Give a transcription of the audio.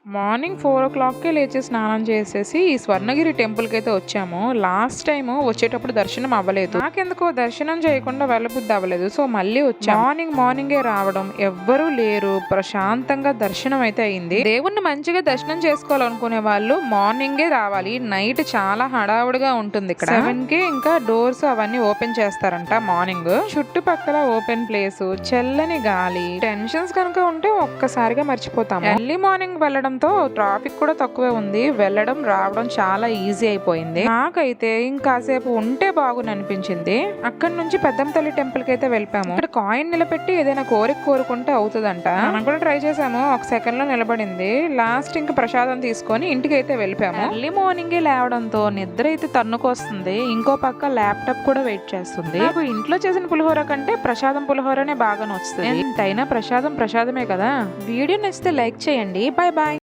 Morning 4:00కే లేచి స్నానం చేసేసి ఈ స్వర్ణగిరి టెంపుల్‌కి అయితే వచ్చాము. లాస్ట్ టైము వచ్చేటప్పుడు దర్శనం అవ్వలేదు. నాకెందుకో దర్శనం చేయకుండా వెళ్ళబుద్ధి అవ్వలేదు. సో, మళ్ళీ వచ్చాము. మార్నింగే రావడం, ఎవ్వరూ లేరు. ప్రశాంతంగా దర్శనం అయితే అయింది. దేవుణ్ణి మంచిగా దర్శనం చేసుకోవాలనుకునే వాళ్ళు మార్నింగే రావాలి. నైట్ చాలా హడావుడిగా ఉంటుంది ఇక్కడ. 7కే ఇంకా డోర్స్ అవన్నీ ఓపెన్ చేస్తారంట మార్నింగ్. చుట్టుపక్కల ఓపెన్ ప్లేస్, చల్లని గాలి, టెన్షన్స్ కనుక ఉంటే ఒక్కసారిగా మర్చిపోతాము. ఎర్లీ మార్నింగ్ వెళ్ళడం ట్రాఫిక్ కూడా తక్కువే ఉంది. వెళ్ళడం రావడం చాలా ఈజీ అయిపోయింది. నాకైతే ఇంకాసేపు ఉంటే బాగుని అనిపించింది. అక్కడి నుంచి పెద్దమ్మ తల్లి టెంపుల్ కి అయితే వెళ్ళిపోయాము. ఇక్కడ కాయిన్ నిలబెట్టి ఏదైనా కోరుకుంటే అవుతుందంట. మనం కూడా ట్రై చేసాము. ఒక సెకండ్ లో నిలబడింది. లాస్ట్ ఇంకా ప్రసాదం తీసుకొని ఇంటికి అయితే వెళ్ళిపోయాము. ఎర్లీ మార్నింగే లేవడంతో నిద్ర అయితే తన్నుకొస్తుంది. ఇంకో పక్క ల్యాప్టాప్ కూడా వెయిట్ చేస్తుంది. నాకు ఇంట్లో చేసిన పులిహోర కంటే ప్రసాదం పులిహోరనే బాగా నచ్చుతుంది. ఎంతైనా ప్రసాదమే కదా. వీడియో నచ్చితే లైక్ చేయండి. Bye bye.